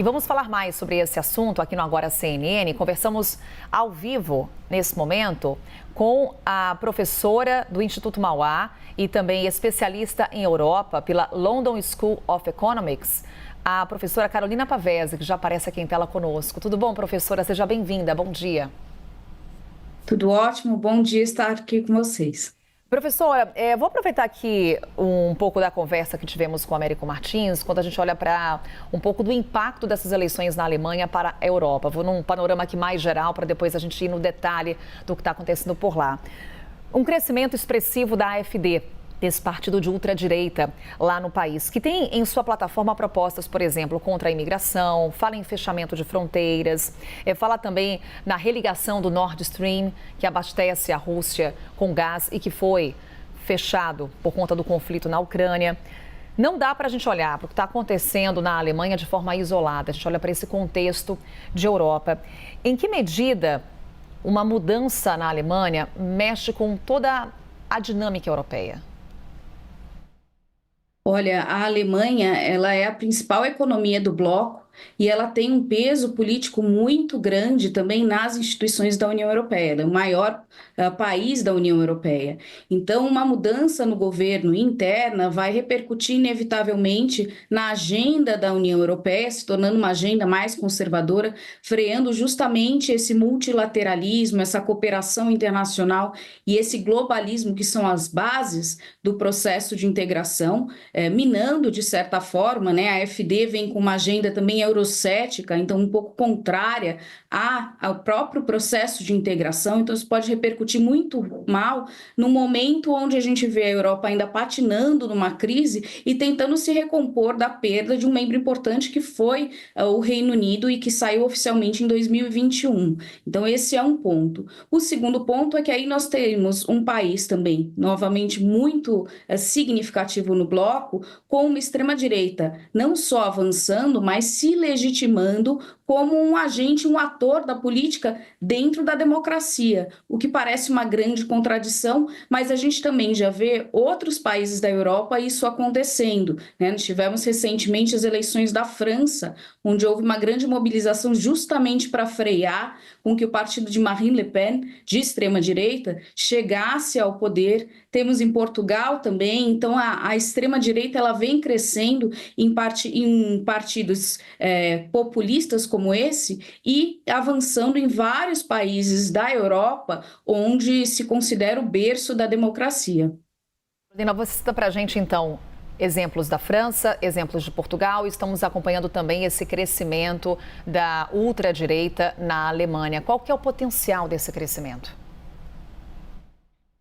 E vamos falar mais sobre esse assunto aqui no Agora CNN. Conversamos ao vivo, nesse momento, com a professora do Instituto Mauá e também especialista em Europa pela London School of Economics, a professora Carolina Pavese, que já aparece aqui em tela conosco. Tudo bom, professora? Seja bem-vinda. Bom dia. Tudo ótimo, bom dia estar aqui com vocês. Professora, vou aproveitar aqui um pouco da conversa que tivemos com o Américo Martins, quando a gente olha para um pouco do impacto dessas eleições na Alemanha para a Europa. Vou num panorama aqui mais geral, para depois a gente ir no detalhe do que está acontecendo por lá. Um crescimento expressivo da AfD, desse partido de ultradireita lá no país, que tem em sua plataforma propostas, por exemplo, contra a imigração, fala em fechamento de fronteiras, fala também na religação do Nord Stream, que abastece a Rússia com gás e que foi fechado por conta do conflito na Ucrânia. Não dá para a gente olhar para o que está acontecendo na Alemanha de forma isolada, a gente olha para esse contexto de Europa. Em que medida uma mudança na Alemanha mexe com toda a dinâmica europeia? Olha, a Alemanha, ela é a principal economia do bloco e ela tem um peso político muito grande também nas instituições da União Europeia. Ela é o maior país da União Europeia. Então, uma mudança no governo interna vai repercutir inevitavelmente na agenda da União Europeia, se tornando uma agenda mais conservadora, freando justamente esse multilateralismo, essa cooperação internacional e esse globalismo que são as bases do processo de integração, minando de certa forma, né? A AfD vem com uma agenda também eurocética, então um pouco contrária ao próprio processo de integração, então isso pode repercutir muito mal no momento onde a gente vê a Europa ainda patinando numa crise e tentando se recompor da perda de um membro importante que foi o Reino Unido e que saiu oficialmente em 2021. Então esse é um ponto. O segundo ponto é que aí nós temos um país também, novamente, muito significativo no bloco, com uma extrema-direita não só avançando, mas se legitimando como um agente, um ator da política dentro da democracia, o que parece uma grande contradição, mas a gente também já vê outros países da Europa isso acontecendo, né? Nós tivemos recentemente as eleições da França, onde houve uma grande mobilização justamente para frear com que o partido de Marine Le Pen, de extrema-direita, chegasse ao poder. Temos em Portugal também, então a extrema-direita ela vem crescendo em partidos populistas como esse e avançando em vários países da Europa, onde se considera o berço da democracia. Carolina, você cita para a gente, então, exemplos da França, exemplos de Portugal. Estamos acompanhando também esse crescimento da ultradireita na Alemanha. Qual que é o potencial desse crescimento?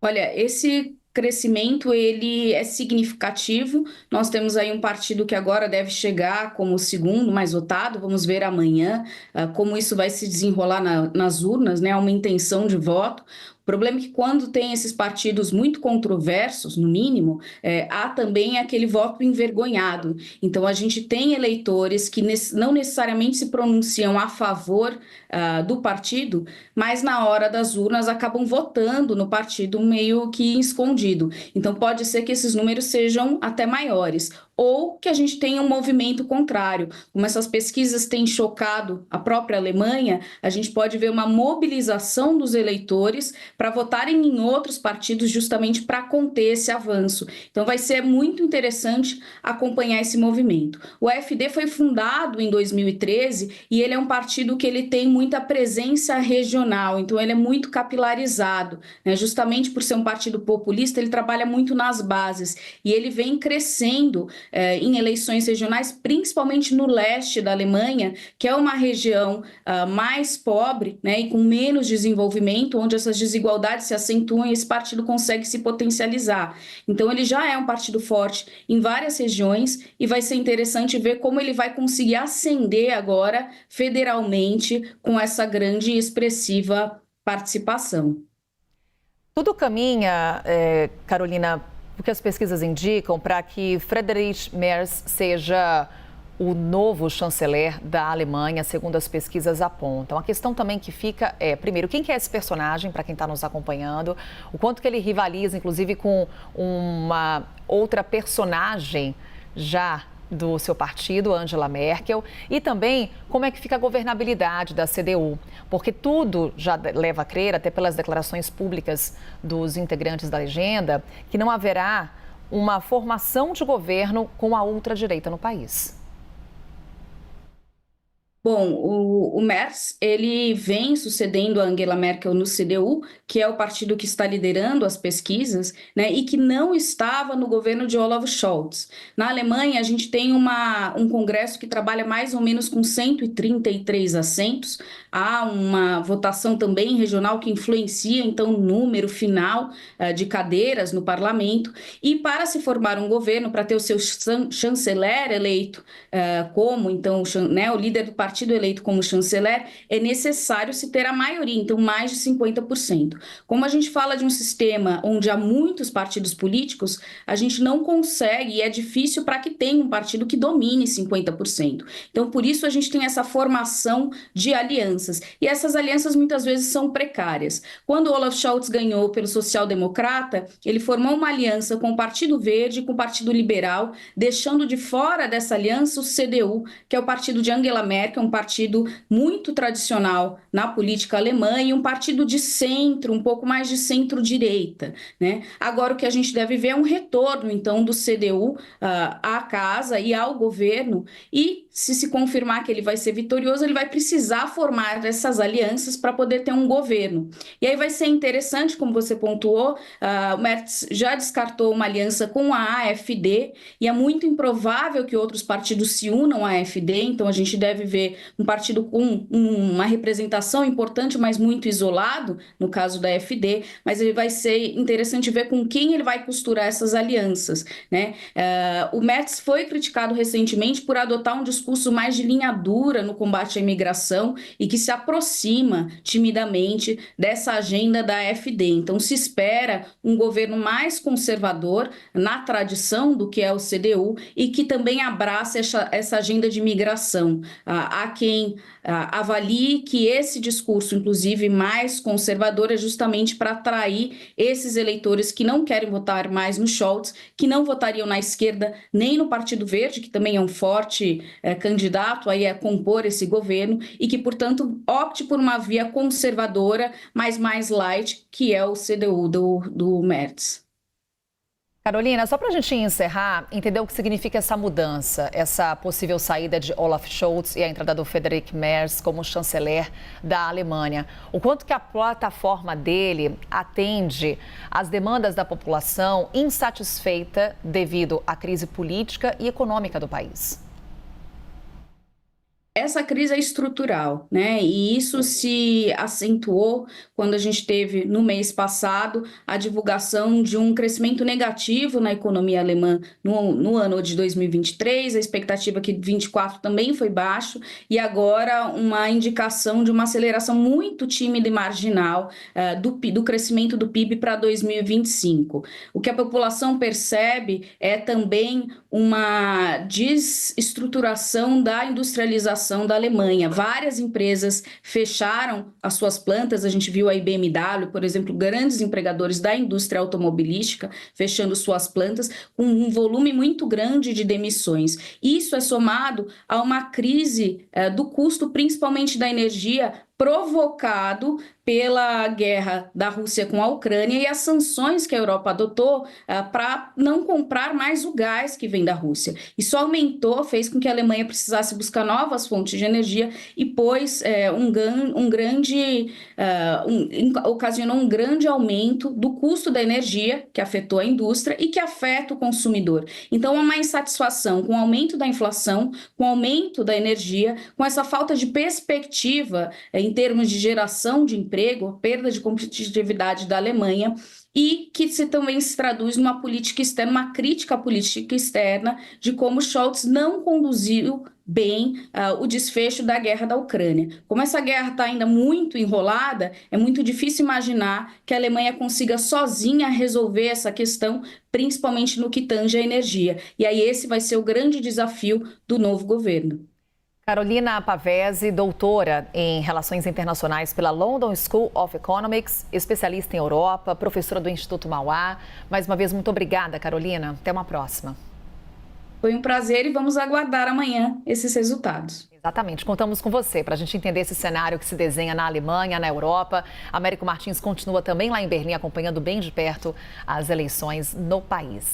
Olha, esse crescimento ele é significativo. Nós temos aí um partido que agora deve chegar como o segundo mais votado. Vamos ver amanhã como isso vai se desenrolar nas urnas, né? Uma intenção de voto. O problema é que quando tem esses partidos muito controversos, no mínimo, há também aquele voto envergonhado. Então, a gente tem eleitores que não necessariamente se pronunciam a favor do partido, mas na hora das urnas acabam votando no partido meio que escondido. Então, pode ser que esses números sejam até maiores, ou que a gente tenha um movimento contrário. Como essas pesquisas têm chocado a própria Alemanha, a gente pode ver uma mobilização dos eleitores para votarem em outros partidos justamente para conter esse avanço. Então vai ser muito interessante acompanhar esse movimento. O AfD foi fundado em 2013 e ele é um partido que ele tem muita presença regional, então ele é muito capilarizado, né? Justamente por ser um partido populista, ele trabalha muito nas bases e ele vem crescendo em eleições regionais, principalmente no leste da Alemanha, que é uma região mais pobre, né, e com menos desenvolvimento, onde essas desigualdades se acentuam e esse partido consegue se potencializar. Então, ele já é um partido forte em várias regiões e vai ser interessante ver como ele vai conseguir ascender agora federalmente com essa grande e expressiva participação. Tudo caminha, Carolina, o que as pesquisas indicam para que Friedrich Merz seja o novo chanceler da Alemanha, segundo as pesquisas apontam. A questão também que fica é, primeiro, quem que é esse personagem, para quem está nos acompanhando, o quanto que ele rivaliza, inclusive, com uma outra personagem já do seu partido, Angela Merkel, e também como é que fica a governabilidade da CDU, porque tudo já leva a crer, até pelas declarações públicas dos integrantes da legenda, que não haverá uma formação de governo com a ultradireita no país. Bom, o Merz, ele vem sucedendo a Angela Merkel no CDU, que é o partido que está liderando as pesquisas, né, e que não estava no governo de Olaf Scholz. Na Alemanha, a gente tem um congresso que trabalha mais ou menos com 133 assentos. Há uma votação também regional que influencia, então, o número final de cadeiras no parlamento. E para se formar um governo, para ter o seu chanceler eleito como, então, né, o líder do partido eleito como chanceler, é necessário se ter a maioria, então mais de 50%. Como a gente fala de um sistema onde há muitos partidos políticos, a gente não consegue, e é difícil para que tenha um partido que domine 50%. Então, por isso a gente tem essa formação de alianças. E essas alianças muitas vezes são precárias. Quando Olaf Scholz ganhou pelo social-democrata, ele formou uma aliança com o Partido Verde, com o Partido Liberal, deixando de fora dessa aliança o CDU, que é o partido de Angela Merkel, um partido muito tradicional na política alemã e um partido de centro, um pouco mais de centro-direita, né? Agora o que a gente deve ver é um retorno, então, do CDU à casa e ao governo, e se confirmar que ele vai ser vitorioso, ele vai precisar formar essas alianças para poder ter um governo. E aí vai ser interessante, como você pontuou, o Merz já descartou uma aliança com a AfD, e é muito improvável que outros partidos se unam à AfD, então a gente deve ver um partido com uma representação importante, mas muito isolado, no caso da AfD, mas ele vai ser interessante ver com quem ele vai costurar essas alianças, né? O Merz foi criticado recentemente por adotar um discurso mais de linha dura no combate à imigração e que se aproxima timidamente dessa agenda da AfD. Então, se espera um governo mais conservador na tradição do que é o CDU e que também abraça essa agenda de imigração. Há quem avalie que esse discurso, inclusive mais conservador, é justamente para atrair esses eleitores que não querem votar mais no Scholz, que não votariam na esquerda nem no Partido Verde, que também é um forte candidato aí a compor esse governo, e que, portanto, opte por uma via conservadora, mas mais light, que é o CDU do Merz. Carolina, só para a gente encerrar, entender o que significa essa mudança, essa possível saída de Olaf Scholz e a entrada do Friedrich Merz como chanceler da Alemanha. O quanto que a plataforma dele atende às demandas da população insatisfeita devido à crise política e econômica do país. Essa crise é estrutural, né? E isso se acentuou quando a gente teve, no mês passado, a divulgação de um crescimento negativo na economia alemã no ano de 2023, a expectativa que 2024 também foi baixo, e agora uma indicação de uma aceleração muito tímida e marginal do crescimento do PIB para 2025. O que a população percebe é também uma desestruturação da industrialização da Alemanha. Várias empresas fecharam as suas plantas, a gente viu a BMW, por exemplo, grandes empregadores da indústria automobilística fechando suas plantas, com um volume muito grande de demissões. Isso é somado a uma crise do custo, principalmente da energia, provocado pela guerra da Rússia com a Ucrânia e as sanções que a Europa adotou para não comprar mais o gás que vem da Rússia. Isso aumentou, fez com que a Alemanha precisasse buscar novas fontes de energia e ocasionou um grande aumento do custo da energia, que afetou a indústria e que afeta o consumidor. Então, há uma insatisfação com o aumento da inflação, com o aumento da energia, com essa falta de perspectiva em termos de geração de emprego, perda de competitividade da Alemanha, e que também se traduz numa política externa, uma crítica à política externa de como Scholz não conduziu bem o desfecho da guerra da Ucrânia. Como essa guerra está ainda muito enrolada, é muito difícil imaginar que a Alemanha consiga sozinha resolver essa questão, principalmente no que tange à energia. E aí esse vai ser o grande desafio do novo governo. Carolina Pavese, doutora em Relações Internacionais pela London School of Economics, especialista em Europa, professora do Instituto Mauá. Mais uma vez, muito obrigada, Carolina. Até uma próxima. Foi um prazer e vamos aguardar amanhã esses resultados. Exatamente, contamos com você para a gente entender esse cenário que se desenha na Alemanha, na Europa. Américo Martins continua também lá em Berlim acompanhando bem de perto as eleições no país.